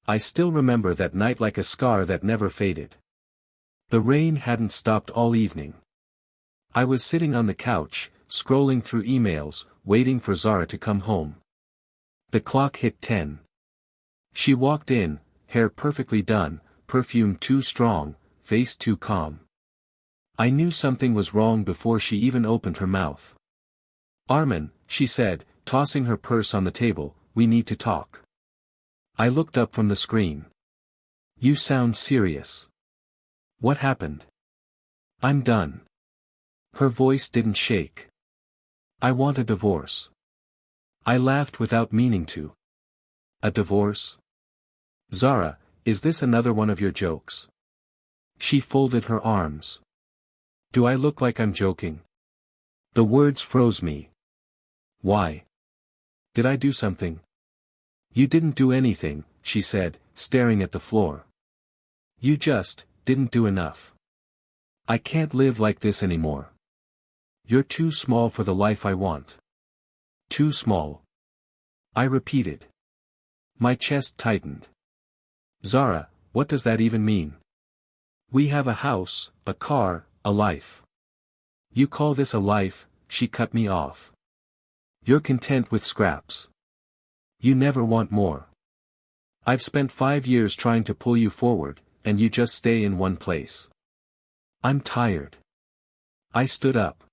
I still remember that night like a scar that never faded. The rain hadn't stopped all evening. I was sitting on the couch, scrolling through emails, waiting for Zara to come home. The clock hit 10. She walked in, hair perfectly done, perfume too strong, face too calm. I knew something was wrong before she even opened her mouth. "Arman," she said, tossing her purse on the table, "we need to talk." I looked up from the screen. "You sound serious. What happened?" "I'm done." Her voice didn't shake. "I want a divorce." I laughed without meaning to. "A divorce? Zara, is this another one of your jokes?" She folded her arms. "Do I look like I'm joking?" The words froze me. "Why? Did I do something?" "You didn't do anything," she said, staring at the floor. "You just didn't do enough. I can't live like this anymore. You're too small for the life I want." "Too small?" I repeated. My chest tightened. "Zara, what does that even mean? We have a house, a car, a life." "You call this a life?" She cut me off. "You're content with scraps. You never want more. I've spent 5 years trying to pull you forward, and you just stay in one place." "I'm tired." I stood up.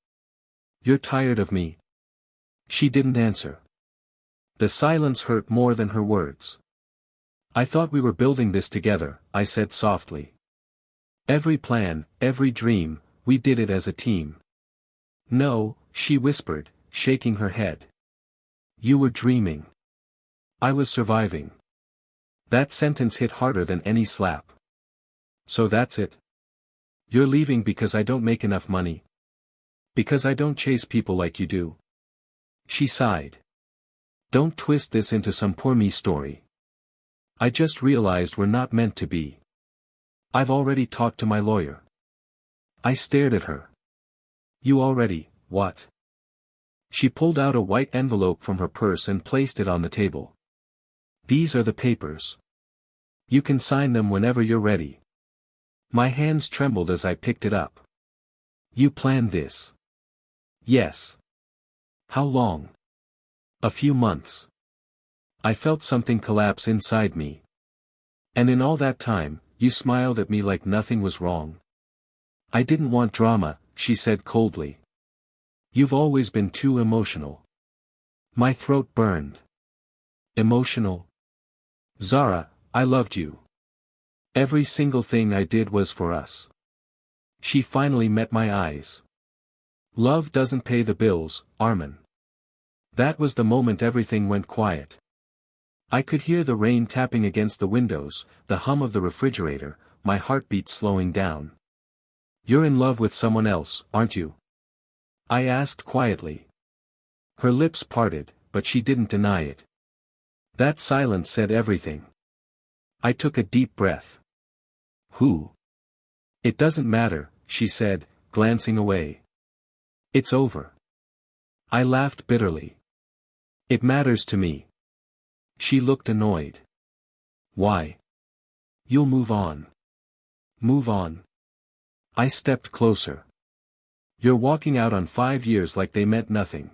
"You're tired of me?" She didn't answer. The silence hurt more than her words. "I thought we were building this together," I said softly. "Every plan, every dream, we did it as a team." "No," she whispered, shaking her head. "You were dreaming. I was surviving." That sentence hit harder than any slap. "So that's it? You're leaving because I don't make enough money? Because I don't chase people like you do?" She sighed. "Don't twist this into some poor me story. I just realized we're not meant to be. I've already talked to my lawyer." I stared at her. "You already, what?" She pulled out a white envelope from her purse and placed it on the table. "These are the papers. You can sign them whenever you're ready." My hands trembled as I picked it up. "You planned this?" "Yes." "How long?" "A few months." I felt something collapse inside me. "And in all that time, you smiled at me like nothing was wrong." "I didn't want drama," she said coldly. "You've always been too emotional." My throat burned. Emotional? "Zara, I loved you. Every single thing I did was for us." She finally met my eyes. "Love doesn't pay the bills, Arman." That was the moment everything went quiet. I could hear the rain tapping against the windows, the hum of the refrigerator, my heartbeat slowing down. "You're in love with someone else, aren't you?" I asked quietly. Her lips parted, but she didn't deny it. That silence said everything. I took a deep breath. "Who?" "It doesn't matter," she said, glancing away. "It's over." I laughed bitterly. "It matters to me." She looked annoyed. "Why?" "You'll move on." "Move on?" I stepped closer. "You're walking out on 5 years like they meant nothing.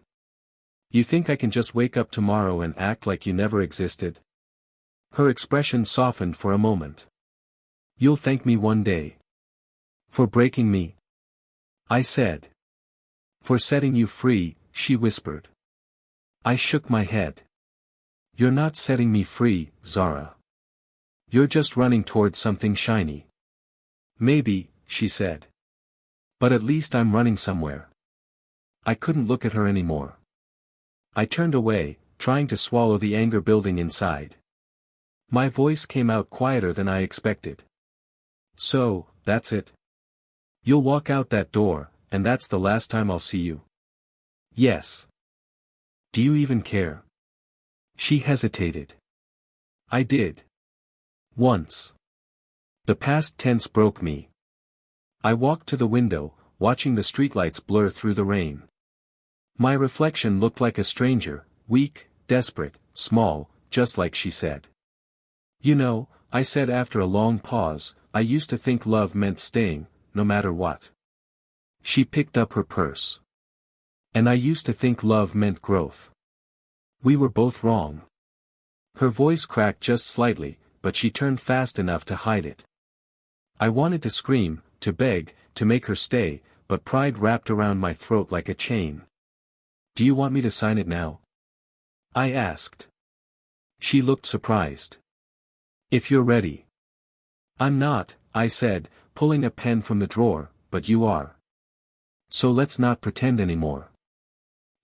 You think I can just wake up tomorrow and act like you never existed?" Her expression softened for a moment. "You'll thank me one day." "For breaking me?" I said. "For setting you free," she whispered. I shook my head. "You're not setting me free, Zara. You're just running towards something shiny." "Maybe," she said. "But at least I'm running somewhere." I couldn't look at her anymore. I turned away, trying to swallow the anger building inside. My voice came out quieter than I expected. "So, that's it? You'll walk out that door, and that's the last time I'll see you?" "Yes." "Do you even care?" She hesitated. "I did. Once." The past tense broke me. I walked to the window, watching the streetlights blur through the rain. My reflection looked like a stranger, weak, desperate, small, just like she said. You know, I said after a long pause, I used to think love meant staying, no matter what. She picked up her purse. And I used to think love meant growth. We were both wrong. Her voice cracked just slightly, but she turned fast enough to hide it. I wanted to scream, to beg, to make her stay, but pride wrapped around my throat like a chain. Do you want me to sign it now? I asked. She looked surprised. If you're ready. I'm not, I said, pulling a pen from the drawer, but you are. So let's not pretend anymore.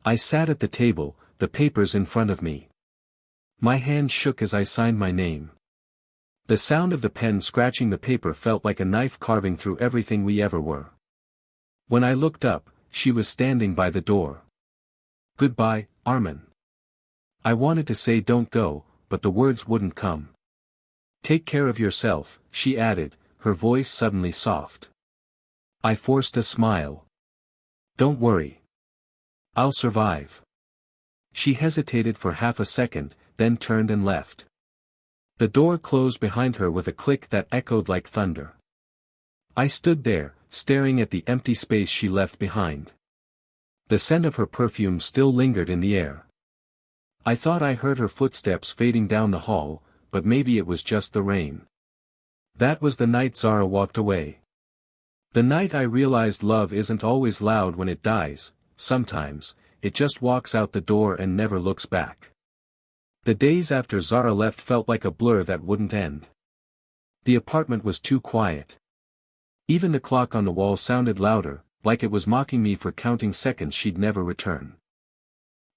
I sat at the table, the papers in front of me. My hand shook as I signed my name. The sound of the pen scratching the paper felt like a knife carving through everything we ever were. When I looked up, she was standing by the door. Goodbye, Arman. I wanted to say don't go, but the words wouldn't come. Take care of yourself, she added, her voice suddenly soft. I forced a smile. Don't worry. I'll survive. She hesitated for half a second, then turned and left. The door closed behind her with a click that echoed like thunder. I stood there, staring at the empty space she left behind. The scent of her perfume still lingered in the air. I thought I heard her footsteps fading down the hall, but maybe it was just the rain. That was the night Zara walked away. The night I realized love isn't always loud when it dies, sometimes, it just walks out the door and never looks back. The days after Zara left felt like a blur that wouldn't end. The apartment was too quiet. Even the clock on the wall sounded louder, like it was mocking me for counting seconds she'd never return.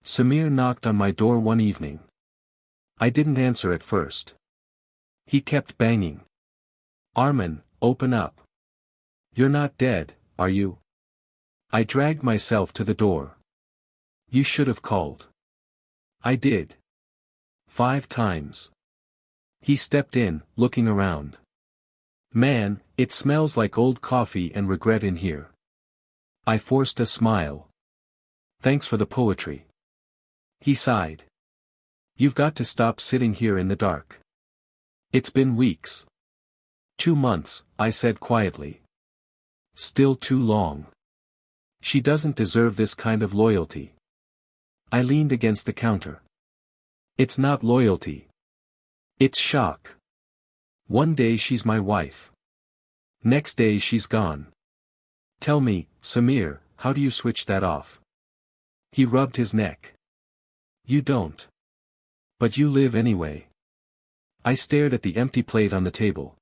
Samir knocked on my door one evening. I didn't answer at first. He kept banging. Arman, open up. You're not dead, are you? I dragged myself to the door. You should have called. I did. 5 times. He stepped in, looking around. Man, it smells like old coffee and regret in here. I forced a smile. Thanks for the poetry. He sighed. You've got to stop sitting here in the dark. It's been weeks. 2 months, I said quietly. Still too long. She doesn't deserve this kind of loyalty. I leaned against the counter. It's not loyalty. It's shock. One day she's my wife. Next day she's gone. Tell me, Samir, how do you switch that off? He rubbed his neck. You don't. But you live anyway. I stared at the empty plate on the table.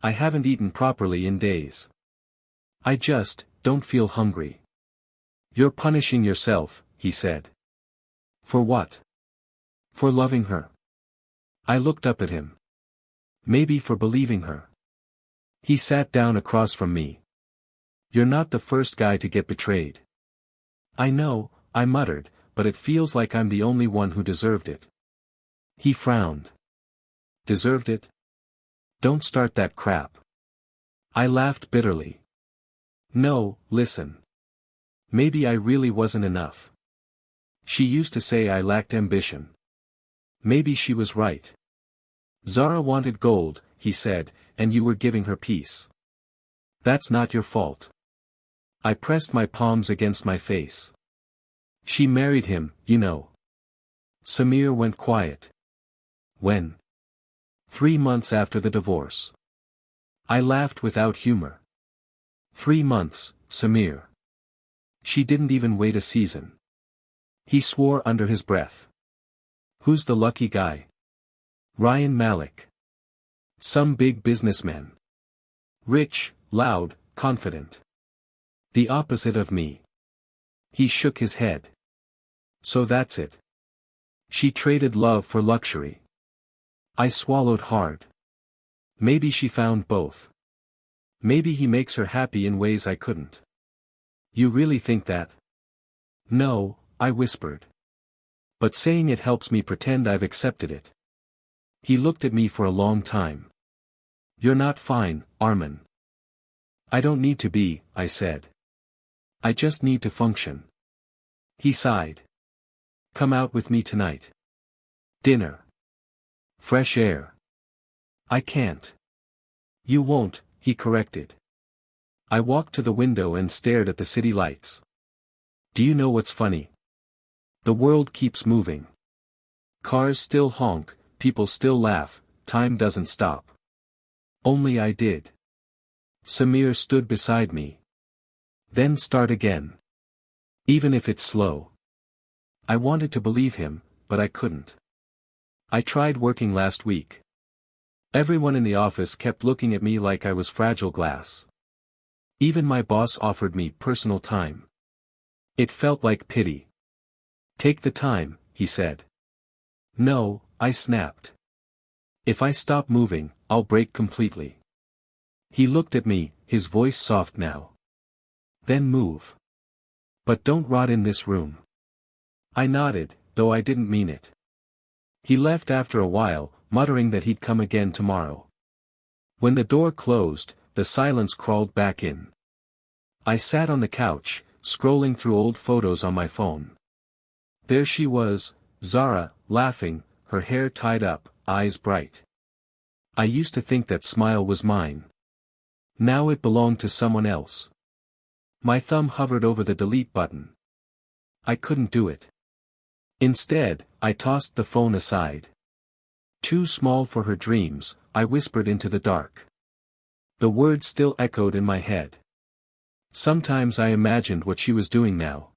I haven't eaten properly in days. I just don't feel hungry. You're punishing yourself, he said. For what? For loving her. I looked up at him. Maybe for believing her. He sat down across from me. You're not the first guy to get betrayed. I know, I muttered, but it feels like I'm the only one who deserved it. He frowned. Deserved it? Don't start that crap. I laughed bitterly. No, listen. Maybe I really wasn't enough. She used to say I lacked ambition. Maybe she was right. Zara wanted gold, he said, and you were giving her peace. That's not your fault. I pressed my palms against my face. She married him, you know. Samir went quiet. When? 3 months after the divorce. I laughed without humor. 3 months, Samir. She didn't even wait a season. He swore under his breath. Who's the lucky guy? Ryan Malik. Some big businessman. Rich, loud, confident. The opposite of me. He shook his head. So that's it. She traded love for luxury. I swallowed hard. Maybe she found both. Maybe he makes her happy in ways I couldn't. You really think that? No, I whispered. But saying it helps me pretend I've accepted it. He looked at me for a long time. You're not fine, Arman. I don't need to be, I said. I just need to function. He sighed. Come out with me tonight. Dinner. Fresh air. I can't. You won't, he corrected. I walked to the window and stared at the city lights. Do you know what's funny? The world keeps moving. Cars still honk, people still laugh, time doesn't stop. Only I did. Samir stood beside me. Then start again. Even if it's slow. I wanted to believe him, but I couldn't. I tried working last week. Everyone in the office kept looking at me like I was fragile glass. Even my boss offered me personal time. It felt like pity. Take the time, he said. No, I snapped. If I stop moving, I'll break completely. He looked at me, his voice soft now. Then move. But don't rot in this room. I nodded, though I didn't mean it. He left after a while, muttering that he'd come again tomorrow. When the door closed, the silence crawled back in. I sat on the couch, scrolling through old photos on my phone. There she was, Zara, laughing, her hair tied up, eyes bright. I used to think that smile was mine. Now it belonged to someone else. My thumb hovered over the delete button. I couldn't do it. Instead, I tossed the phone aside. Too small for her dreams, I whispered into the dark. The words still echoed in my head. Sometimes I imagined what she was doing now.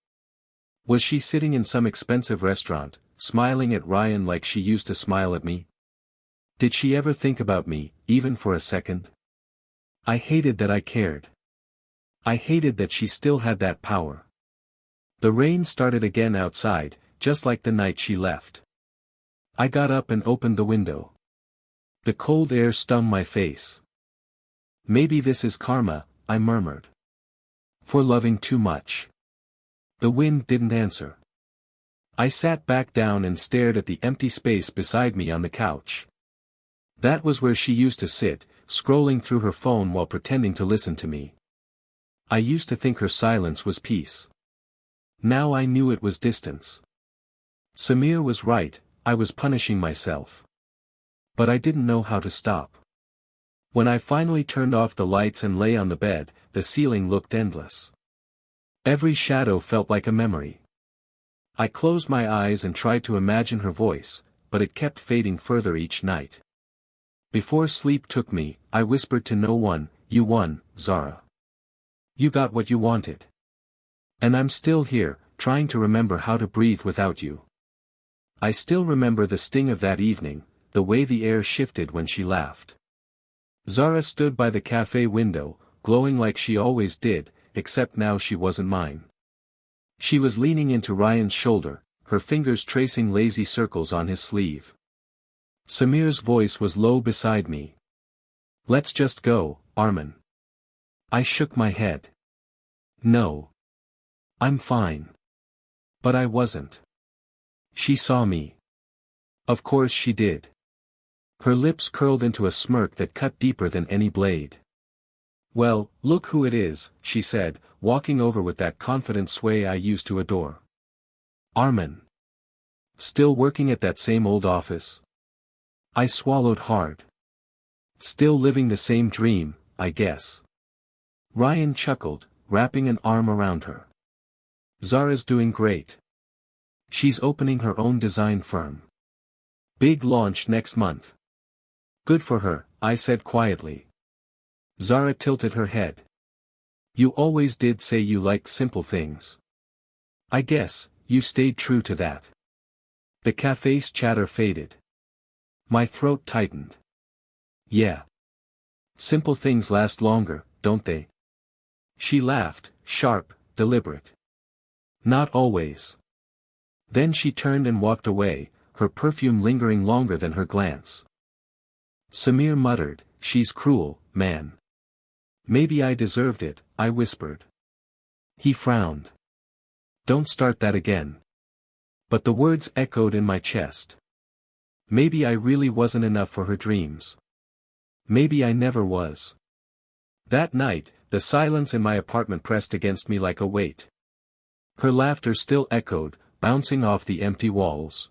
Was she sitting in some expensive restaurant, smiling at Ryan like she used to smile at me? Did she ever think about me, even for a second? I hated that I cared. I hated that she still had that power. The rain started again outside, just like the night she left. I got up and opened the window. The cold air stung my face. Maybe this is karma, I murmured. For loving too much. The wind didn't answer. I sat back down and stared at the empty space beside me on the couch. That was where she used to sit, scrolling through her phone while pretending to listen to me. I used to think her silence was peace. Now I knew it was distance. Samir was right, I was punishing myself. But I didn't know how to stop. When I finally turned off the lights and lay on the bed, the ceiling looked endless. Every shadow felt like a memory. I closed my eyes and tried to imagine her voice, but it kept fading further each night. Before sleep took me, I whispered to no one, "You won, Zara. You got what you wanted. And I'm still here, trying to remember how to breathe without you." I still remember the sting of that evening, the way the air shifted when she laughed. Zara stood by the cafe window, glowing like she always did, except now she wasn't mine. She was leaning into Ryan's shoulder, her fingers tracing lazy circles on his sleeve. Samir's voice was low beside me. "Let's just go, Arman." I shook my head. "No. I'm fine." But I wasn't. She saw me. Of course she did. Her lips curled into a smirk that cut deeper than any blade. "Well, look who it is," she said, walking over with that confident sway I used to adore. "Arman. Still working at that same old office?" I swallowed hard. "Still living the same dream, I guess." Ryan chuckled, wrapping an arm around her. "Zara's doing great. She's opening her own design firm. Big launch next month." "Good for her," I said quietly. Zara tilted her head. "You always did say you liked simple things. I guess, you stayed true to that." The cafe's chatter faded. My throat tightened. "Yeah. Simple things last longer, don't they?" She laughed, sharp, deliberate. "Not always." Then she turned and walked away, her perfume lingering longer than her glance. Samir muttered, "She's cruel, man." "Maybe I deserved it," I whispered. He frowned. "Don't start that again." But the words echoed in my chest. Maybe I really wasn't enough for her dreams. Maybe I never was. That night, the silence in my apartment pressed against me like a weight. Her laughter still echoed, bouncing off the empty walls.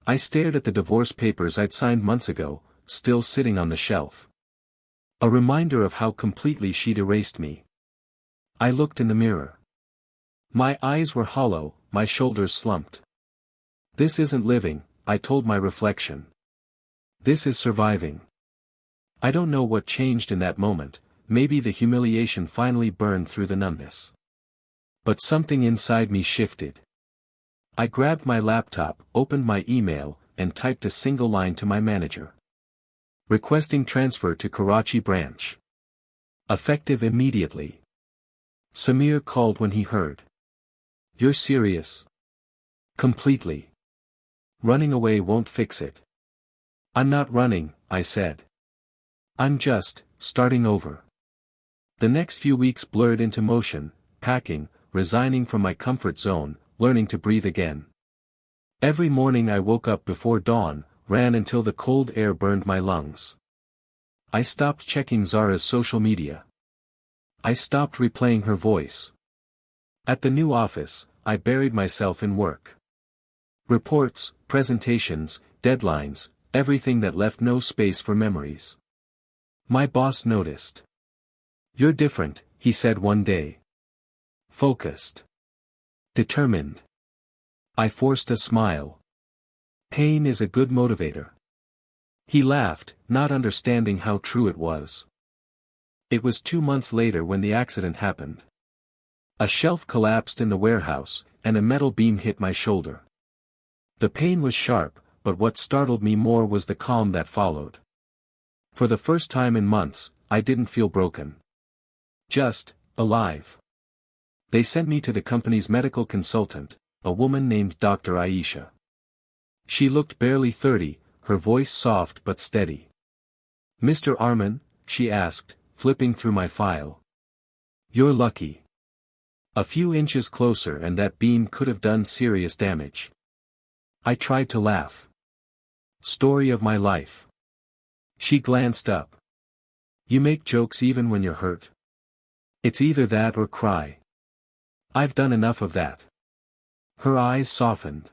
I stared at the divorce papers I'd signed months ago, still sitting on the shelf. A reminder of how completely she'd erased me. I looked in the mirror. My eyes were hollow, my shoulders slumped. This isn't living, I told my reflection. This is surviving. I don't know what changed in that moment, maybe the humiliation finally burned through the numbness. But something inside me shifted. I grabbed my laptop, opened my email, and typed a single line to my manager. Requesting transfer to Karachi branch. Effective immediately. Samir called when he heard. You're serious? Completely. Running away won't fix it. I'm not running, I said. I'm just starting over. The next few weeks blurred into motion, packing, resigning from my comfort zone, learning to breathe again. Every morning I woke up before dawn, ran until the cold air burned my lungs. I stopped checking Zara's social media. I stopped replaying her voice. At the new office, I buried myself in work. Reports, presentations, deadlines, everything that left no space for memories. My boss noticed. You're different, he said one day. Focused. Determined. I forced a smile. Pain is a good motivator. He laughed, not understanding how true it was. It was 2 months later when the accident happened. A shelf collapsed in the warehouse, and a metal beam hit my shoulder. The pain was sharp, but what startled me more was the calm that followed. For the first time in months, I didn't feel broken. Just alive. They sent me to the company's medical consultant, a woman named Dr. Aisha. She looked barely 30, her voice soft but steady. Mr. Arman, she asked, flipping through my file. You're lucky. A few inches closer and that beam could have done serious damage. I tried to laugh. Story of my life. She glanced up. You make jokes even when you're hurt. It's either that or cry. I've done enough of that. Her eyes softened.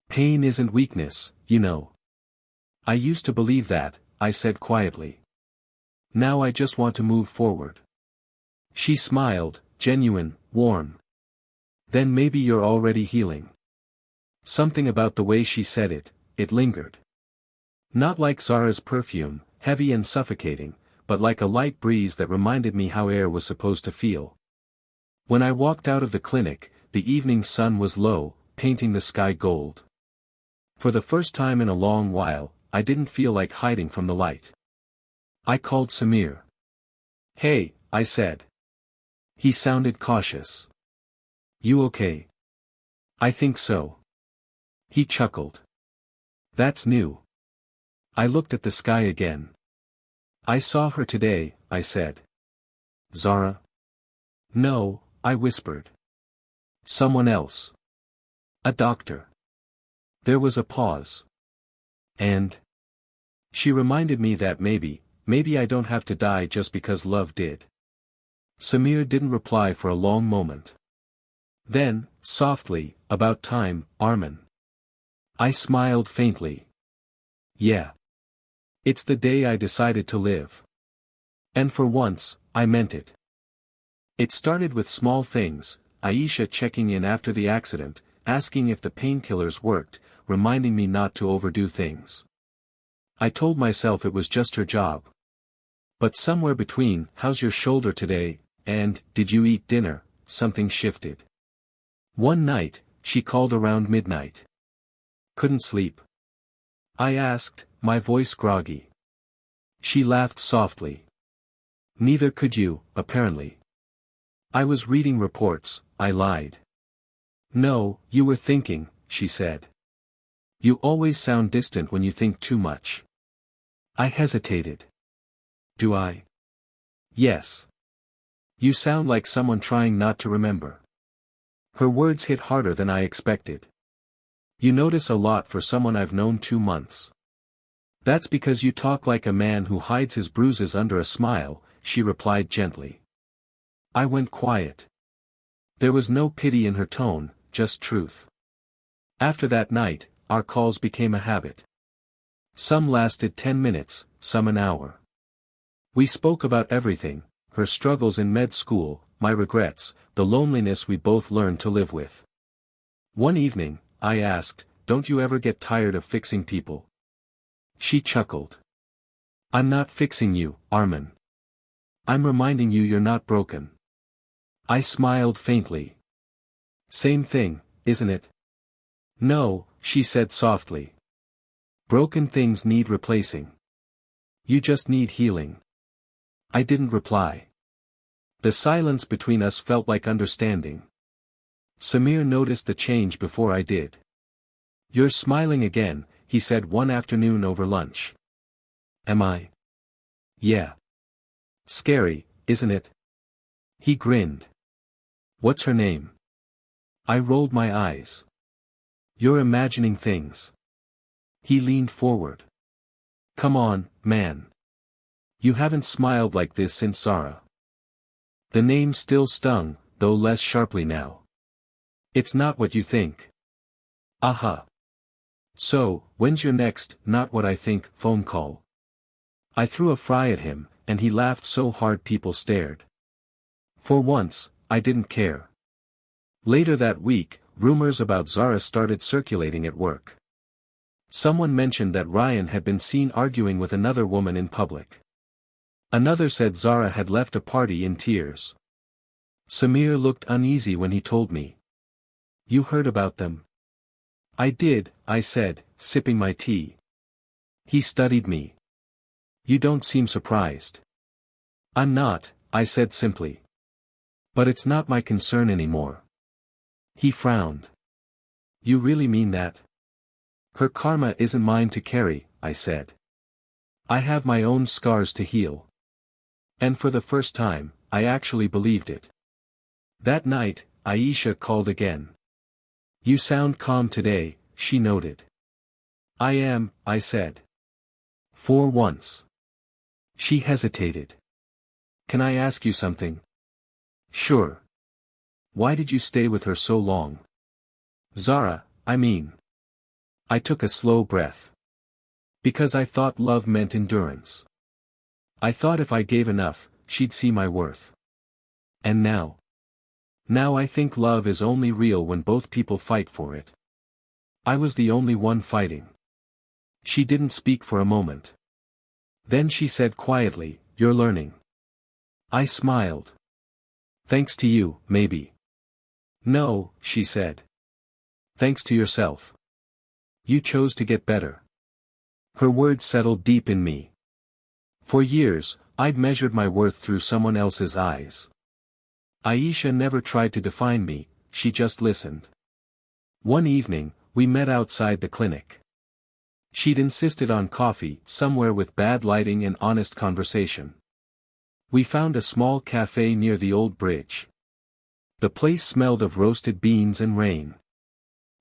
Pain isn't weakness, you know. I used to believe that, I said quietly. Now I just want to move forward. She smiled, genuine, warm. Then maybe you're already healing. Something about the way she said it, it lingered. Not like Zara's perfume, heavy and suffocating, but like a light breeze that reminded me how air was supposed to feel. When I walked out of the clinic, the evening sun was low, painting the sky gold. For the first time in a long while, I didn't feel like hiding from the light. I called Samir. Hey, I said. He sounded cautious. You okay? I think so. He chuckled. That's new. I looked at the sky again. I saw her today, I said. Zara? No, I whispered. Someone else. A doctor. There was a pause. And? She reminded me that maybe I don't have to die just because love did. Samir didn't reply for a long moment. Then, softly, about time, Arman. I smiled faintly. Yeah. It's the day I decided to live. And for once, I meant it. It started with small things, Aisha checking in after the accident, asking if the painkillers worked, reminding me not to overdo things. I told myself it was just her job. But somewhere between, how's your shoulder today, and, did you eat dinner, something shifted. One night, she called around midnight. Couldn't sleep? I asked, my voice groggy. She laughed softly. Neither could you, apparently. I was reading reports, I lied. No, you were thinking, she said. You always sound distant when you think too much. I hesitated. Do I? Yes. You sound like someone trying not to remember. Her words hit harder than I expected. You notice a lot for someone I've known 2 months. That's because you talk like a man who hides his bruises under a smile, she replied gently. I went quiet. There was no pity in her tone, just truth. After that night, our calls became a habit. Some lasted 10 minutes, some an hour. We spoke about everything, her struggles in med school, my regrets, the loneliness we both learned to live with. One evening, I asked, "Don't you ever get tired of fixing people?" She chuckled. "I'm not fixing you, Arman. I'm reminding you you're not broken." I smiled faintly. "Same thing, isn't it?" "No," she said softly. "Broken things need replacing. You just need healing." I didn't reply. The silence between us felt like understanding. Samir noticed the change before I did. "You're smiling again," he said one afternoon over lunch. "Am I?" "Yeah. Scary, isn't it?" He grinned. "What's her name?" I rolled my eyes. "You're imagining things." He leaned forward. "Come on, man. You haven't smiled like this since Zara." The name still stung, though less sharply now. "It's not what you think." "Aha. So, when's your next, not what I think, phone call?" I threw a fry at him, and he laughed so hard people stared. For once, I didn't care. Later that week, rumors about Zara started circulating at work. Someone mentioned that Ryan had been seen arguing with another woman in public. Another said Zara had left a party in tears. Samir looked uneasy when he told me. "You heard about them?" "I did," I said, sipping my tea. He studied me. "You don't seem surprised." "I'm not," I said simply. "But it's not my concern anymore." He frowned. "You really mean that?" "Her karma isn't mine to carry," I said. "I have my own scars to heal." And for the first time, I actually believed it. That night, Aisha called again. "You sound calm today," she noted. "I am," I said. "For once." She hesitated. "Can I ask you something?" "Sure." "Why did you stay with her so long?" "Zara, I mean." I took a slow breath. "Because I thought love meant endurance. I thought if I gave enough, she'd see my worth. And now? Now I think love is only real when both people fight for it. I was the only one fighting." She didn't speak for a moment. Then she said quietly, "You're learning." I smiled. "Thanks to you, maybe." "No," she said. "Thanks to yourself. You chose to get better." Her words settled deep in me. For years, I'd measured my worth through someone else's eyes. Aisha never tried to define me, she just listened. One evening, we met outside the clinic. She'd insisted on coffee, somewhere with bad lighting and honest conversation. We found a small cafe near the old bridge. The place smelled of roasted beans and rain.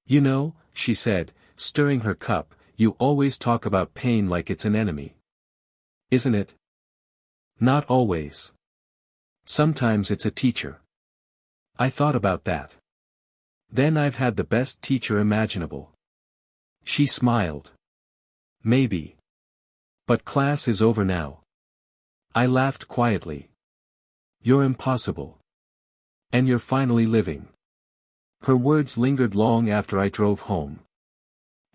"You know," she said, stirring her cup, "you always talk about pain like it's an enemy. Isn't it?" "Not always. Sometimes it's a teacher." I thought about that. "Then I've had the best teacher imaginable." She smiled. "Maybe. But class is over now." I laughed quietly. "You're impossible. And you're finally living." Her words lingered long after I drove home.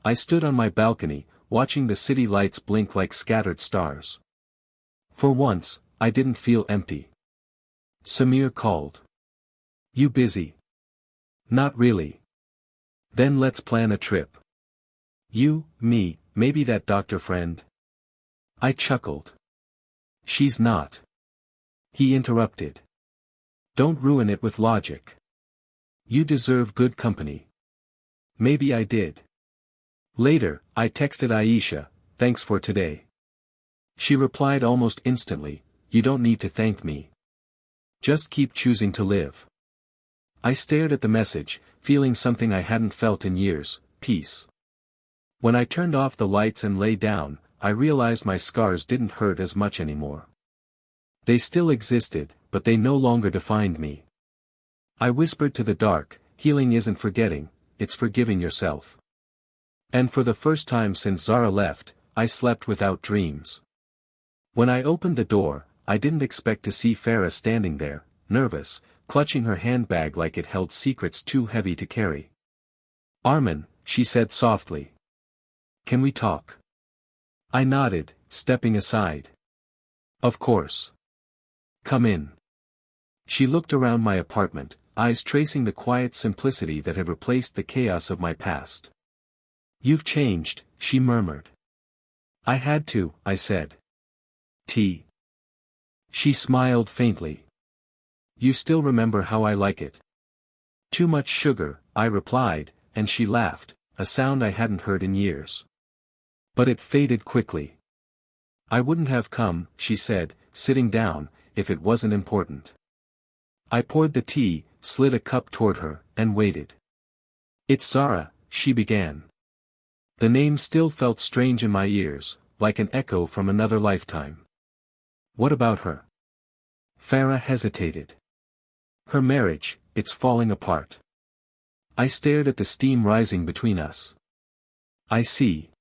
I stood on my balcony, watching the city lights blink like scattered stars. For once, I didn't feel empty. Samir called. "You busy?" "Not really." "Then let's plan a trip. You, me, maybe that doctor friend." I chuckled. "She's not." He interrupted. "Don't ruin it with logic. You deserve good company." Maybe I did. Later, I texted Aisha, "Thanks for today." She replied almost instantly, "You don't need to thank me. Just keep choosing to live." I stared at the message, feeling something I hadn't felt in years, peace. When I turned off the lights and lay down, I realized my scars didn't hurt as much anymore. They still existed, but they no longer defined me. I whispered to the dark, "Healing isn't forgetting, it's forgiving yourself." And for the first time since Zara left, I slept without dreams. When I opened the door, I didn't expect to see Farah standing there, nervous, clutching her handbag like it held secrets too heavy to carry. "Arman," she said softly. "Can we talk?" I nodded, stepping aside. "Of course. Come in." She looked around my apartment, eyes tracing the quiet simplicity that had replaced the chaos of my past. "You've changed," she murmured. "I had to," I said. "Tea?" She smiled faintly. "You still remember how I like it?" "Too much sugar," I replied, and she laughed, a sound I hadn't heard in years. But it faded quickly. "I wouldn't have come," she said, sitting down, "if it wasn't important." I poured the tea, slid a cup toward her, and waited. "It's Zara," she began. The name still felt strange in my ears, like an echo from another lifetime. "What about her?" Farah hesitated. "Her marriage, it's falling apart." I stared at the steam rising between us. "I see.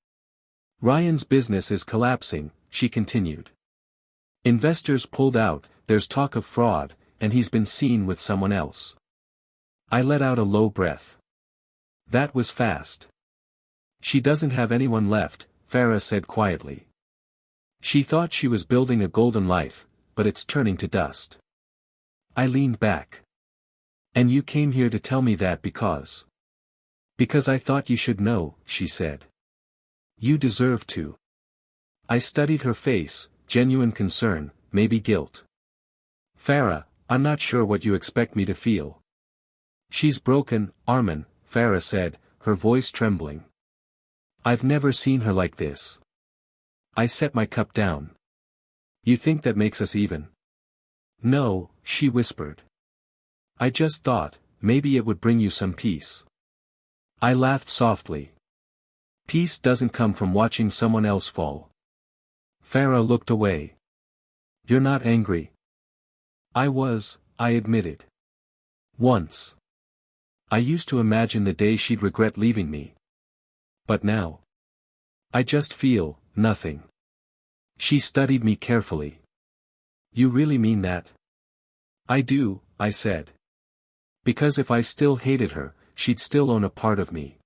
Ryan's business is collapsing," she continued. "Investors pulled out, there's talk of fraud, and he's been seen with someone else." I let out a low breath. That was fast. "She doesn't have anyone left," Farah said quietly. "She thought she was building a golden life, but it's turning to dust." I leaned back. "And you came here to tell me that because—" "Because I thought you should know," she said. "You deserve to." I studied her face, genuine concern, maybe guilt. "Farah, I'm not sure what you expect me to feel." "She's broken, Arman," Farah said, her voice trembling. "I've never seen her like this." I set my cup down. "You think that makes us even?" "No," she whispered. "I just thought, maybe it would bring you some peace." I laughed softly. "Peace doesn't come from watching someone else fall." Farah looked away. "You're not angry?" "I was," I admitted. "Once. I used to imagine the day she'd regret leaving me. But now, I just feel nothing." She studied me carefully. "You really mean that?" "I do," I said. "Because if I still hated her, she'd still own a part of me."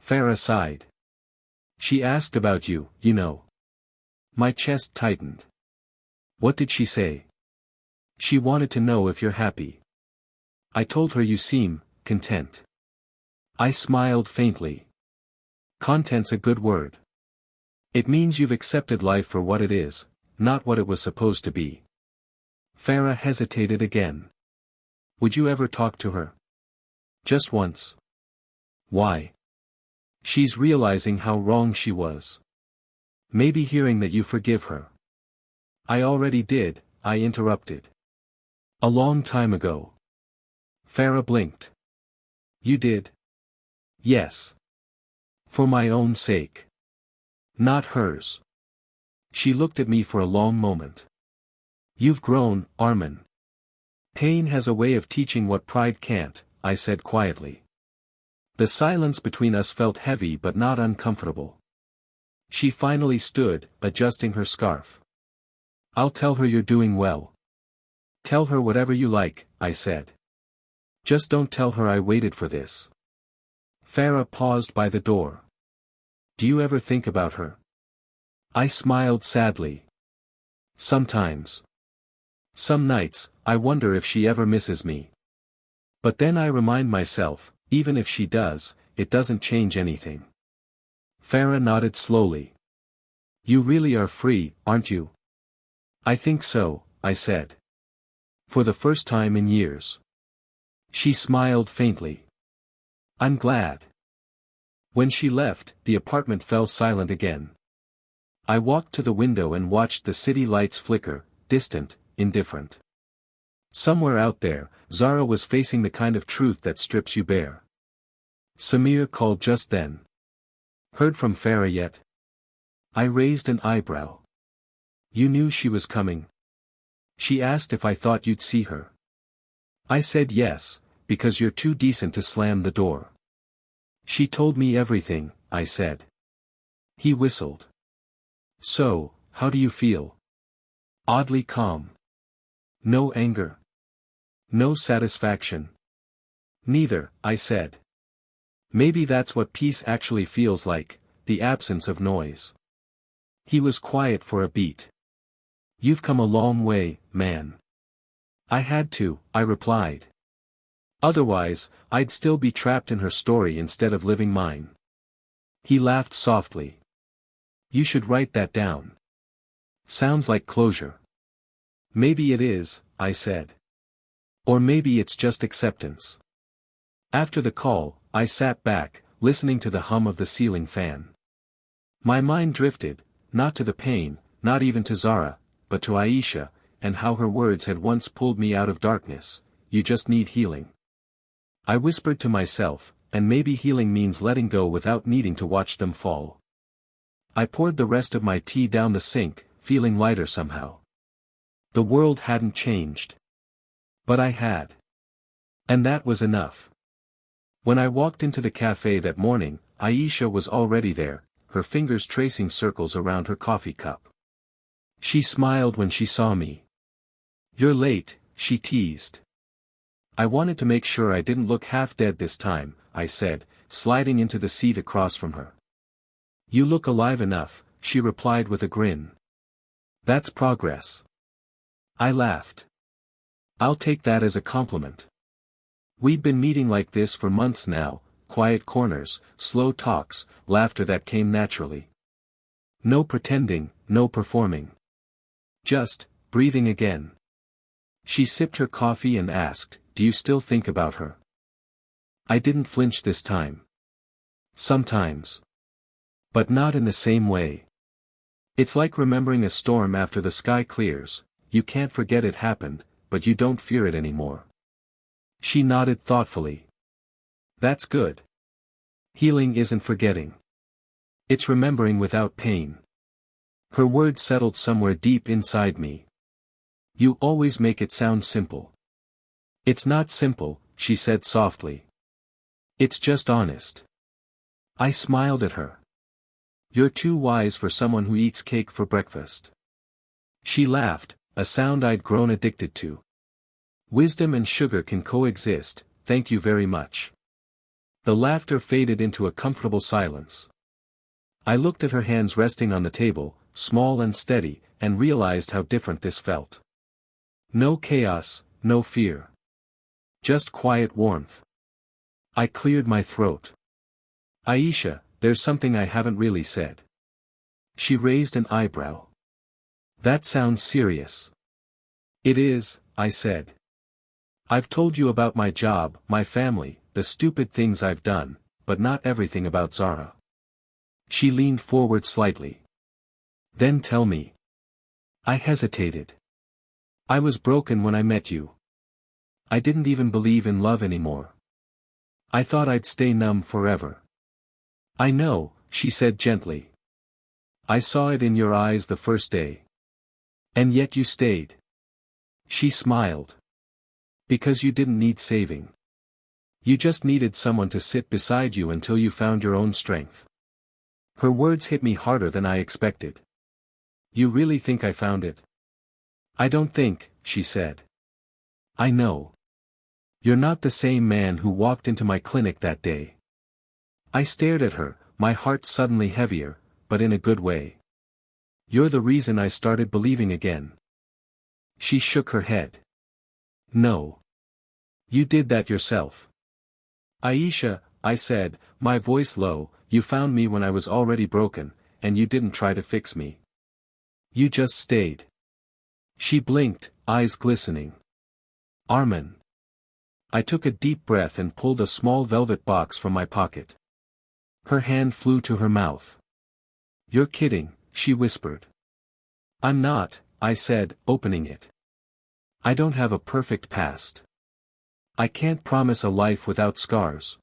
Farah sighed. "She asked about you, you know." My chest tightened. "What did she say?" "She wanted to know if you're happy." I told her you seem content. I smiled faintly. Content's a good word. It means you've accepted life for what it is, not what it was supposed to be. Farah hesitated again. "Would you ever talk to her?" "Just once." "Why?" "She's realizing how wrong she was. Maybe hearing that you forgive her." "I already did," I interrupted. "A long time ago." Farah blinked. "You did?" "Yes. For my own sake. Not hers." She looked at me for a long moment. "You've grown, Arman. Pain has a way of teaching what pride can't," I said quietly. The silence between us felt heavy but not uncomfortable. She finally stood, adjusting her scarf. "I'll tell her you're doing well." "Tell her whatever you like," I said. "Just don't tell her I waited for this." Farah paused by the door. "Do you ever think about her?" I smiled sadly. "Sometimes. Some nights, I wonder if she ever misses me. But then I remind myself, even if she does, it doesn't change anything." Farah nodded slowly. "You really are free, aren't you?" "I think so," I said. "For the first time in years." She smiled faintly. "I'm glad." When she left, the apartment fell silent again. I walked to the window and watched the city lights flicker, distant, indifferent. Somewhere out there, Zara was facing the kind of truth that strips you bare. Samir called just then. "Heard from Farah yet?" I raised an eyebrow. "You knew she was coming?" "She asked if I thought you'd see her." I said yes, because you're too decent to slam the door. "She told me everything," I said. He whistled. So, how do you feel? Oddly calm. No anger. No satisfaction. Neither, I said. Maybe that's what peace actually feels like, the absence of noise. He was quiet for a beat. You've come a long way, man. I had to, I replied. Otherwise, I'd still be trapped in her story instead of living mine. He laughed softly. You should write that down. Sounds like closure. Maybe it is, I said. Or maybe it's just acceptance. After the call, I sat back, listening to the hum of the ceiling fan. My mind drifted, not to the pain, not even to Zara, but to Aisha, and how her words had once pulled me out of darkness. You just need healing. I whispered to myself, and maybe healing means letting go without needing to watch them fall. I poured the rest of my tea down the sink, feeling lighter somehow. The world hadn't changed. But I had. And that was enough. When I walked into the cafe that morning, Aisha was already there, her fingers tracing circles around her coffee cup. She smiled when she saw me. You're late, she teased. I wanted to make sure I didn't look half dead this time, I said, sliding into the seat across from her. You look alive enough, she replied with a grin. That's progress. I laughed. I'll take that as a compliment. We'd been meeting like this for months now, quiet corners, slow talks, laughter that came naturally. No pretending, no performing. Just, breathing again. She sipped her coffee and asked, do you still think about her? I didn't flinch this time. Sometimes. But not in the same way. It's like remembering a storm after the sky clears, you can't forget it happened, but you don't fear it anymore. She nodded thoughtfully. That's good. Healing isn't forgetting. It's remembering without pain. Her words settled somewhere deep inside me. You always make it sound simple. It's not simple, she said softly. It's just honest. I smiled at her. You're too wise for someone who eats cake for breakfast. She laughed, a sound I'd grown addicted to. Wisdom and sugar can coexist, thank you very much. The laughter faded into a comfortable silence. I looked at her hands resting on the table, small and steady, and realized how different this felt. No chaos, no fear. Just quiet warmth. I cleared my throat. Aisha, there's something I haven't really said. She raised an eyebrow. That sounds serious. It is, I said. I've told you about my job, my family, the stupid things I've done, but not everything about Zara. She leaned forward slightly. Then tell me. I hesitated. I was broken when I met you. I didn't even believe in love anymore. I thought I'd stay numb forever. I know, she said gently. I saw it in your eyes the first day. And yet you stayed. She smiled. Because you didn't need saving. You just needed someone to sit beside you until you found your own strength. Her words hit me harder than I expected. You really think I found it? I don't think, she said. I know. You're not the same man who walked into my clinic that day. I stared at her, my heart suddenly heavier, but in a good way. You're the reason I started believing again. She shook her head. No. You did that yourself. Aisha, I said, my voice low, you found me when I was already broken, and you didn't try to fix me. You just stayed. She blinked, eyes glistening. Arman. I took a deep breath and pulled a small velvet box from my pocket. Her hand flew to her mouth. You're kidding, she whispered. I'm not, I said, opening it. I don't have a perfect past. I can't promise a life without scars.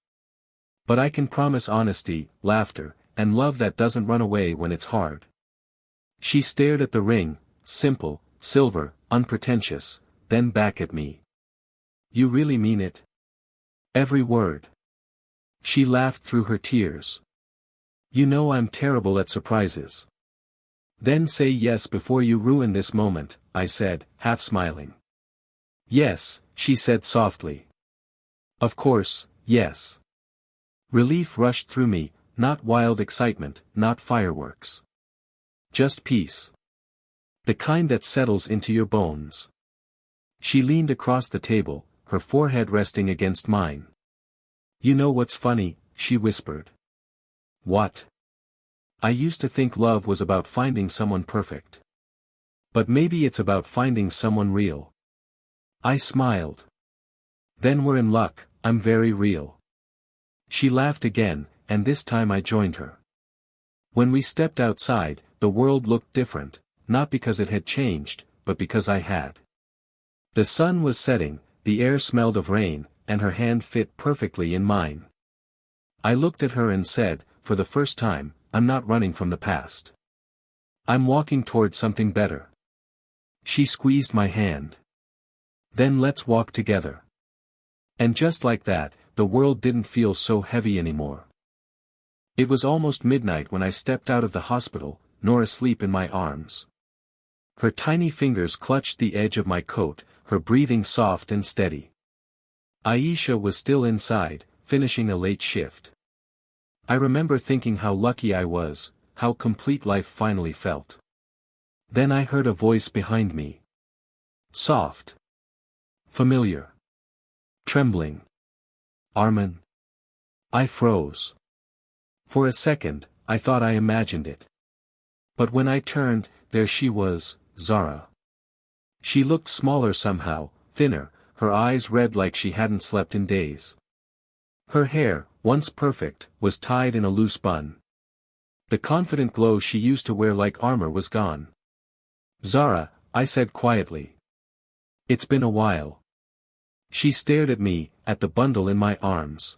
But I can promise honesty, laughter, and love that doesn't run away when it's hard. She stared at the ring, simple, silver, unpretentious, then back at me. You really mean it? Every word. She laughed through her tears. You know I'm terrible at surprises. Then say yes before you ruin this moment, I said, half smiling. Yes, she said softly. Of course, yes. Relief rushed through me, not wild excitement, not fireworks. Just peace. The kind that settles into your bones. She leaned across the table, her forehead resting against mine. You know what's funny, she whispered. What? I used to think love was about finding someone perfect. But maybe it's about finding someone real. I smiled. Then we're in luck, I'm very real. She laughed again, and this time I joined her. When we stepped outside, the world looked different, not because it had changed, but because I had. The sun was setting, the air smelled of rain, and her hand fit perfectly in mine. I looked at her and said, for the first time, I'm not running from the past. I'm walking toward something better. She squeezed my hand. Then let's walk together. And just like that, the world didn't feel so heavy anymore. It was almost midnight when I stepped out of the hospital, Nora asleep in my arms. Her tiny fingers clutched the edge of my coat, her breathing soft and steady. Aisha was still inside, finishing a late shift. I remember thinking how lucky I was, how complete life finally felt. Then I heard a voice behind me. Soft. Familiar. Trembling. Arman. I froze. For a second, I thought I imagined it. But when I turned, there she was, Zara. She looked smaller somehow, thinner, her eyes red like she hadn't slept in days. Her hair, once perfect, was tied in a loose bun. The confident glow she used to wear like armor was gone. Zara, I said quietly. It's been a while. She stared at me, at the bundle in my arms.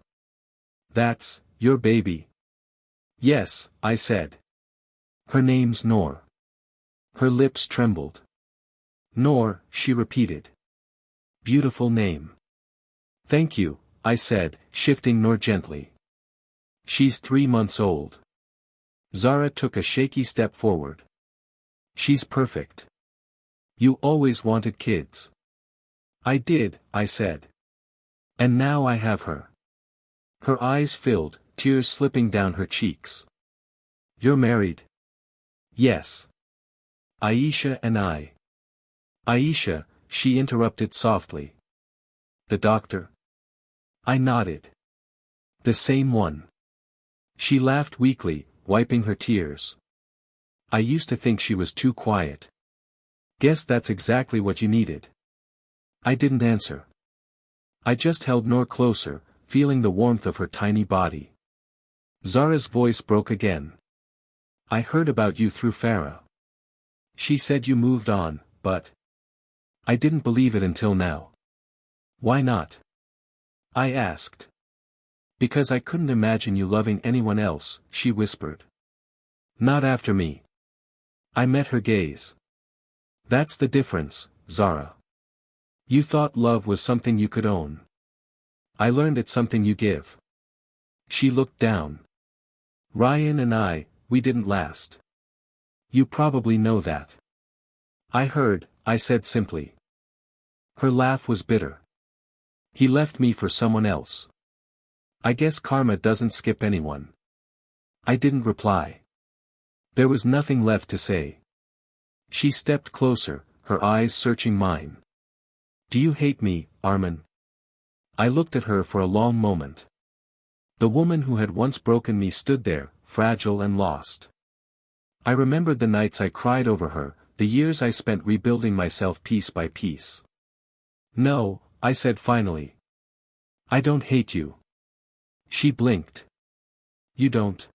That's your baby. Yes, I said. Her name's Noor. Her lips trembled. Noor, she repeated. Beautiful name. Thank you, I said, shifting Noor gently. She's 3 months old. Zara took a shaky step forward. She's perfect. You always wanted kids. I did, I said. And now I have her. Her eyes filled, tears slipping down her cheeks. You're married? Yes. Aisha and I. Aisha, she interrupted softly. The doctor? I nodded. The same one. She laughed weakly, wiping her tears. I used to think she was too quiet. Guess that's exactly what you needed. I didn't answer. I just held Noor closer, feeling the warmth of her tiny body. Zara's voice broke again. I heard about you through Farah. She said you moved on, but I didn't believe it until now. Why not? I asked. Because I couldn't imagine you loving anyone else, she whispered. Not after me. I met her gaze. That's the difference, Zara. You thought love was something you could own. I learned it's something you give. She looked down. Ryan and I, we didn't last. You probably know that. I heard, I said simply. Her laugh was bitter. He left me for someone else. I guess karma doesn't skip anyone. I didn't reply. There was nothing left to say. She stepped closer, her eyes searching mine. Do you hate me, Arman? I looked at her for a long moment. The woman who had once broken me stood there, fragile and lost. I remembered the nights I cried over her, the years I spent rebuilding myself piece by piece. No, I said finally. I don't hate you. She blinked. You don't?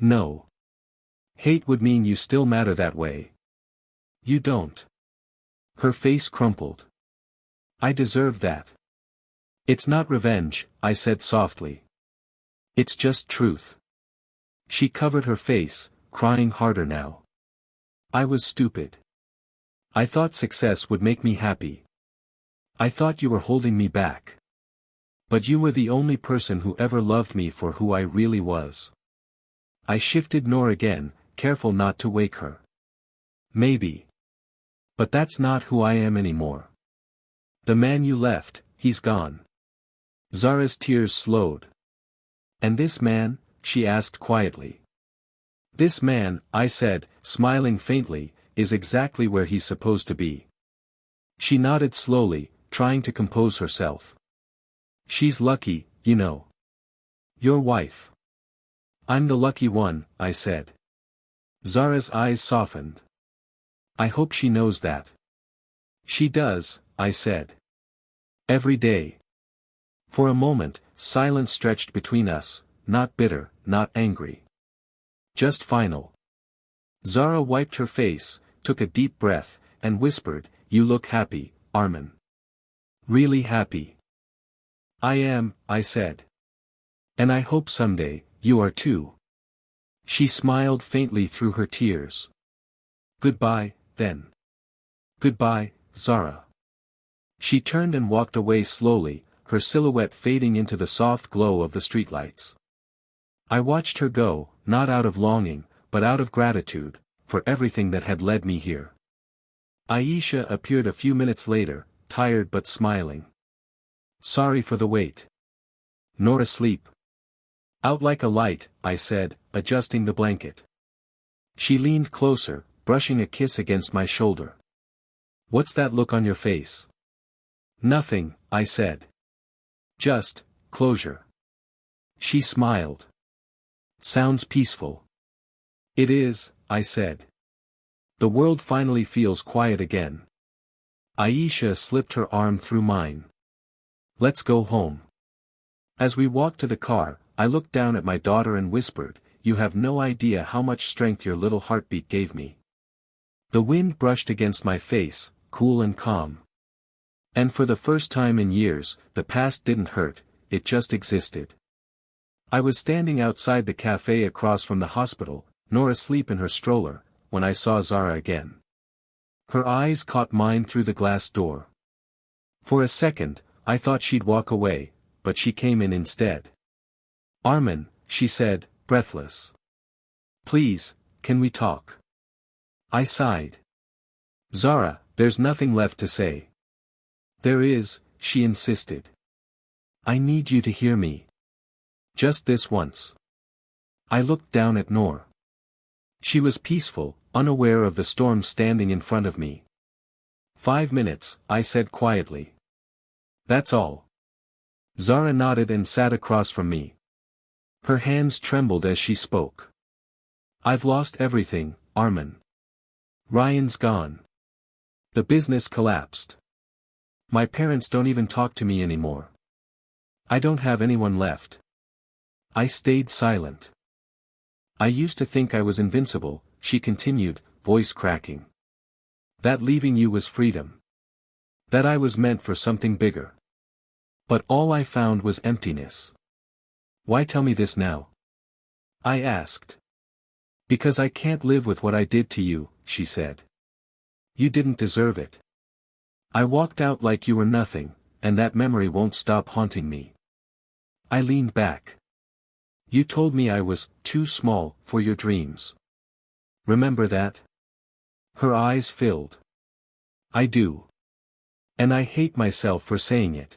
No. Hate would mean you still matter that way. You don't. Her face crumpled. I deserve that. It's not revenge, I said softly. It's just truth. She covered her face, crying harder now. I was stupid. I thought success would make me happy. I thought you were holding me back. But you were the only person who ever loved me for who I really was. I shifted Noor again, careful not to wake her. Maybe. But that's not who I am anymore. The man you left, he's gone. Zara's tears slowed. And this man? She asked quietly. This man, I said, smiling faintly, is exactly where he's supposed to be. She nodded slowly, trying to compose herself. She's lucky, you know. Your wife. I'm the lucky one, I said. Zara's eyes softened. I hope she knows that. She does, I said. Every day. For a moment, silence stretched between us, not bitter, not angry. Just final. Zara wiped her face, took a deep breath, and whispered, "You look happy, Arman." Really happy. I am, I said. And I hope someday, you are too. She smiled faintly through her tears. Goodbye, then. Goodbye, Zara. She turned and walked away slowly, her silhouette fading into the soft glow of the streetlights. I watched her go, not out of longing, but out of gratitude, for everything that had led me here. Aisha appeared a few minutes later, tired but smiling. Sorry for the wait. Nor asleep. Out like a light, I said, adjusting the blanket. She leaned closer, brushing a kiss against my shoulder. What's that look on your face? Nothing, I said. Just, closure. She smiled. Sounds peaceful. It is, I said. The world finally feels quiet again. Aisha slipped her arm through mine. Let's go home. As we walked to the car, I looked down at my daughter and whispered, "You have no idea how much strength your little heartbeat gave me." The wind brushed against my face, cool and calm. And for the first time in years, the past didn't hurt, it just existed. I was standing outside the cafe across from the hospital, Nora asleep in her stroller, when I saw Zara again. Her eyes caught mine through the glass door. For a second, I thought she'd walk away, but she came in instead. Arman, she said, breathless. Please, can we talk? I sighed. Zara, there's nothing left to say. There is, she insisted. I need you to hear me. Just this once. I looked down at Noor. She was peaceful, unaware of the storm standing in front of me. 5 minutes, I said quietly. That's all. Zara nodded and sat across from me. Her hands trembled as she spoke. I've lost everything, Arman. Ryan's gone. The business collapsed. My parents don't even talk to me anymore. I don't have anyone left. I stayed silent. I used to think I was invincible, she continued, voice cracking. That leaving you was freedom. That I was meant for something bigger. But all I found was emptiness. Why tell me this now? I asked. Because I can't live with what I did to you, she said. You didn't deserve it. I walked out like you were nothing, and that memory won't stop haunting me. I leaned back. You told me I was too small for your dreams. Remember that? Her eyes filled. I do. And I hate myself for saying it.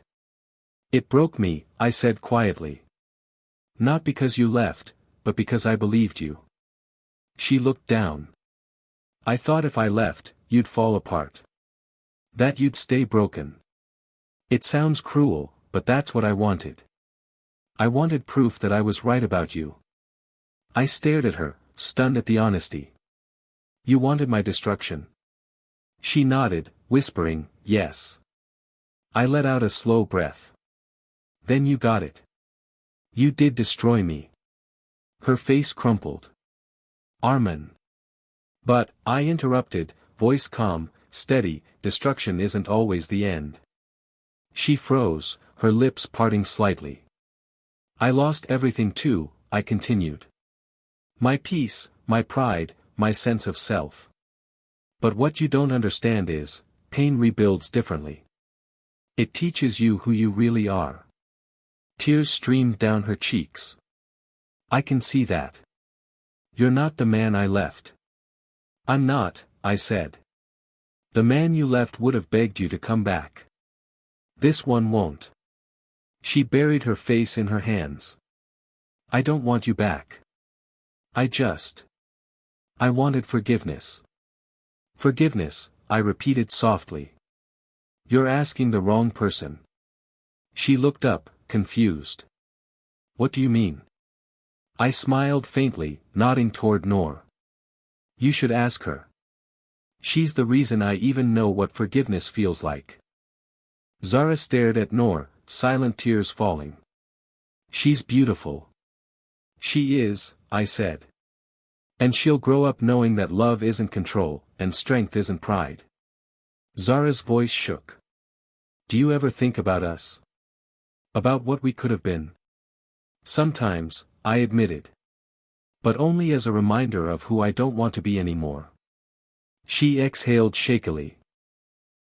It broke me, I said quietly. Not because you left, but because I believed you. She looked down. I thought if I left, you'd fall apart. That you'd stay broken. It sounds cruel, but that's what I wanted. I wanted proof that I was right about you. I stared at her, stunned at the honesty. You wanted my destruction. She nodded, whispering, yes. I let out a slow breath. Then you got it. You did destroy me. Her face crumpled. Arman. But, I interrupted, voice calm, steady, destruction isn't always the end. She froze, her lips parting slightly. I lost everything too, I continued. My peace, my pride, my sense of self. But what you don't understand is, pain rebuilds differently. It teaches you who you really are. Tears streamed down her cheeks. I can see that. You're not the man I left. I'm not, I said. The man you left would have begged you to come back. This one won't. She buried her face in her hands. I don't want you back. I wanted forgiveness. Forgiveness, I repeated softly. You're asking the wrong person. She looked up, confused. What do you mean? I smiled faintly, nodding toward Noor. You should ask her. She's the reason I even know what forgiveness feels like. Zara stared at Noor, silent tears falling. She's beautiful. She is, I said. And she'll grow up knowing that love isn't control, and strength isn't pride. Zara's voice shook. Do you ever think about us? About what we could have been? Sometimes, I admitted. But only as a reminder of who I don't want to be anymore. She exhaled shakily.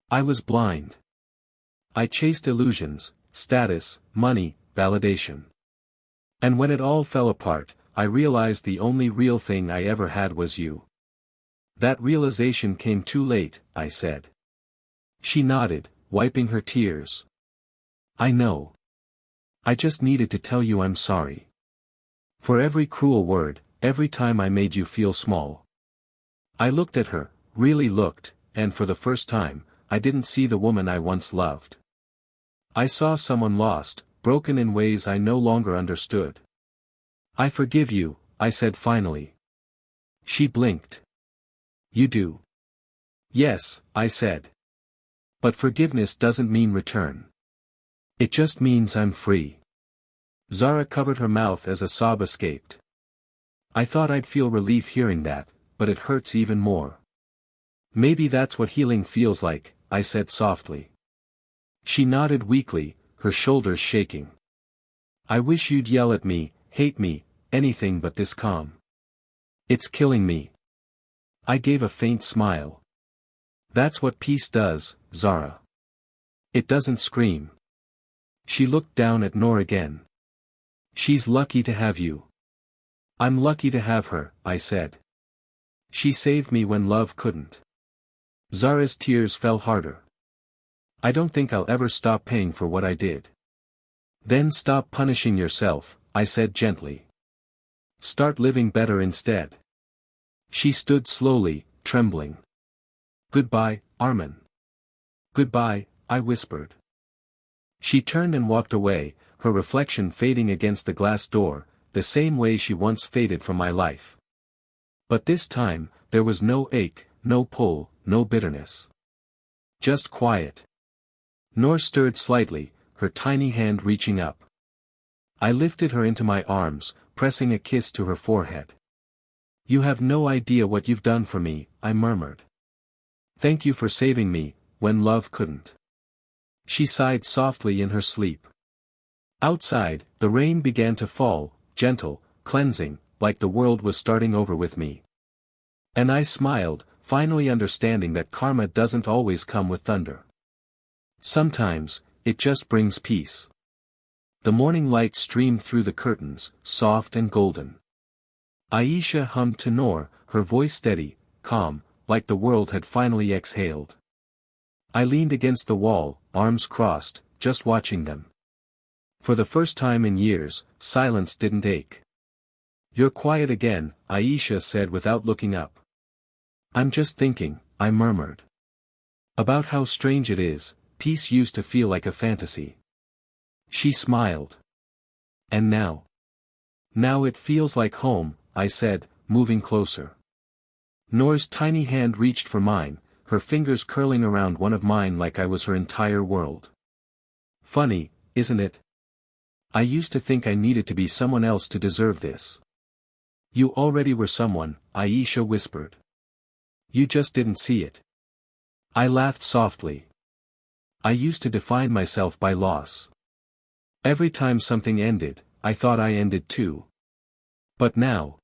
I was blind. I chased illusions, status, money, validation. And when it all fell apart, I realized the only real thing I ever had was you. That realization came too late, I said. She nodded, wiping her tears. I know. I just needed to tell you I'm sorry. For every cruel word, every time I made you feel small. I looked at her, really looked, and for the first time, I didn't see the woman I once loved. I saw someone lost, broken in ways I no longer understood. I forgive you, I said finally. She blinked. You do? Yes, I said. But forgiveness doesn't mean return. It just means I'm free. Zara covered her mouth as a sob escaped. I thought I'd feel relief hearing that, but it hurts even more. Maybe that's what healing feels like, I said softly. She nodded weakly, her shoulders shaking. I wish you'd yell at me, hate me, anything but this calm. It's killing me. I gave a faint smile. That's what peace does, Zara. It doesn't scream. She looked down at Noor again. She's lucky to have you. I'm lucky to have her, I said. She saved me when love couldn't. Zara's tears fell harder. I don't think I'll ever stop paying for what I did. Then stop punishing yourself, I said gently. Start living better instead. She stood slowly, trembling. Goodbye, Arman. Goodbye, I whispered. She turned and walked away, her reflection fading against the glass door, the same way she once faded from my life. But this time, there was no ache, no pull, no bitterness. Just quiet. Noor stirred slightly, her tiny hand reaching up. I lifted her into my arms, pressing a kiss to her forehead. You have no idea what you've done for me, I murmured. Thank you for saving me, when love couldn't. She sighed softly in her sleep. Outside, the rain began to fall, gentle, cleansing, like the world was starting over with me. And I smiled, finally understanding that karma doesn't always come with thunder. Sometimes, it just brings peace. The morning light streamed through the curtains, soft and golden. Aisha hummed to Noor, her voice steady, calm, like the world had finally exhaled. I leaned against the wall, arms crossed, just watching them. For the first time in years, silence didn't ache. You're quiet again, Aisha said without looking up. I'm just thinking, I murmured. About how strange it is, peace used to feel like a fantasy. She smiled. And now? Now it feels like home, I said, moving closer. Noor's tiny hand reached for mine, her fingers curling around one of mine like I was her entire world. Funny, isn't it? I used to think I needed to be someone else to deserve this. You already were someone, Aisha whispered. You just didn't see it. I laughed softly. I used to define myself by loss. Every time something ended, I thought I ended too. But now,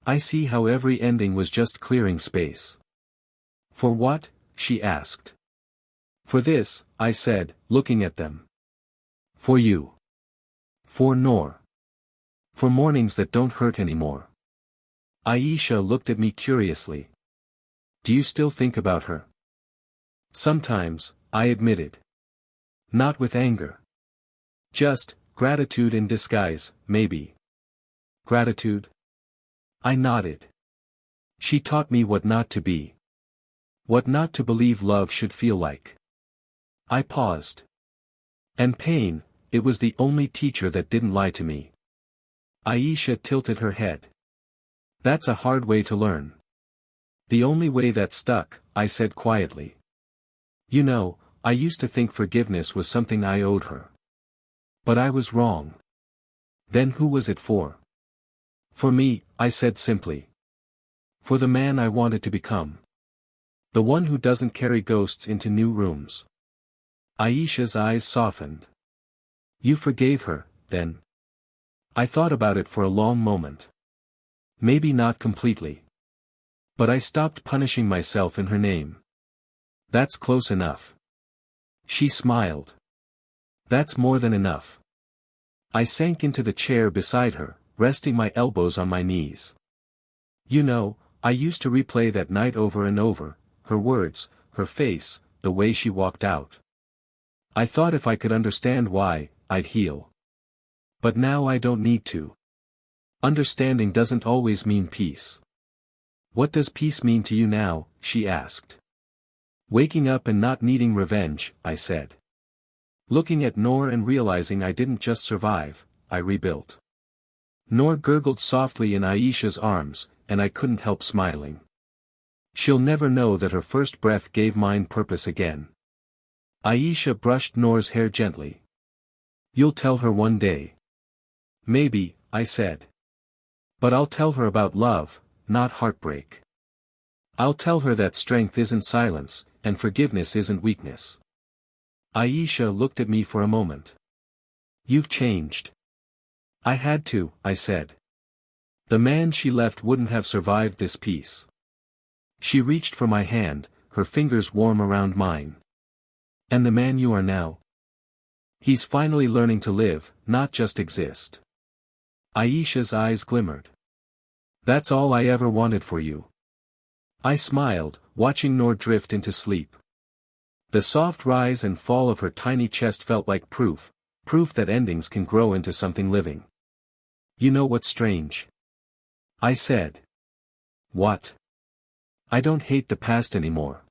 I see how every ending was just clearing space. For what? She asked. For this, I said, looking at them. For you. For Noor. For mornings that don't hurt anymore. Aisha looked at me curiously. Do you still think about her? Sometimes, I admitted. Not with anger. Just, gratitude in disguise, maybe. Gratitude? I nodded. She taught me what not to be. What not to believe love should feel like. I paused. And pain, it was the only teacher that didn't lie to me. Aisha tilted her head. That's a hard way to learn. The only way that stuck, I said quietly. You know, I used to think forgiveness was something I owed her. But I was wrong. Then who was it for? For me, I said simply. For the man I wanted to become. The one who doesn't carry ghosts into new rooms. Aisha's eyes softened. You forgave her, then? I thought about it for a long moment. Maybe not completely. But I stopped punishing myself in her name. That's close enough. She smiled. That's more than enough. I sank into the chair beside her, resting my elbows on my knees. You know, I used to replay that night over and over, her words, her face, the way she walked out. I thought if I could understand why, I'd heal. But now I don't need to. Understanding doesn't always mean peace. What does peace mean to you now? She asked. Waking up and not needing revenge, I said. Looking at Noor and realizing I didn't just survive, I rebuilt. Noor gurgled softly in Aisha's arms, and I couldn't help smiling. She'll never know that her first breath gave mine purpose again. Aisha brushed Noor's hair gently. You'll tell her one day. Maybe, I said. But I'll tell her about love, not heartbreak. I'll tell her that strength isn't silence, and forgiveness isn't weakness. Aisha looked at me for a moment. You've changed. I had to, I said. The man she left wouldn't have survived this peace. She reached for my hand, her fingers warm around mine. And the man you are now? He's finally learning to live, not just exist. Aisha's eyes glimmered. That's all I ever wanted for you. I smiled, watching Noor drift into sleep. The soft rise and fall of her tiny chest felt like proof that endings can grow into something living. You know what's strange? I said. What? I don't hate the past anymore.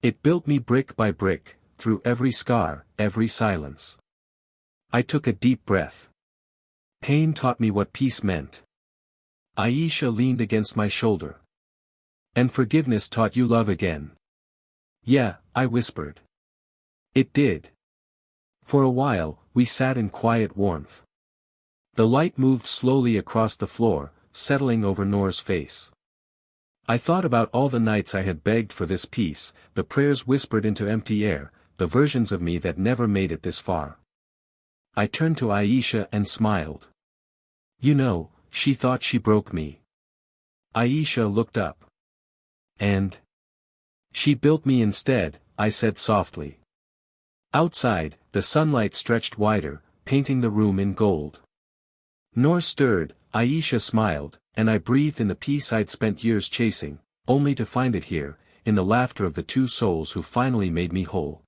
It built me brick by brick, through every scar, every silence. I took a deep breath. Pain taught me what peace meant. Aisha leaned against my shoulder. And forgiveness taught you love again. Yeah, I whispered. It did. For a while, we sat in quiet warmth. The light moved slowly across the floor, settling over Noor's face. I thought about all the nights I had begged for this peace, the prayers whispered into empty air, the versions of me that never made it this far. I turned to Aisha and smiled. You know, she thought she broke me. Aisha looked up. And? She built me instead, I said softly. Outside, the sunlight stretched wider, painting the room in gold. Noor stirred, Aisha smiled, and I breathed in the peace I'd spent years chasing, only to find it here, in the laughter of the two souls who finally made me whole.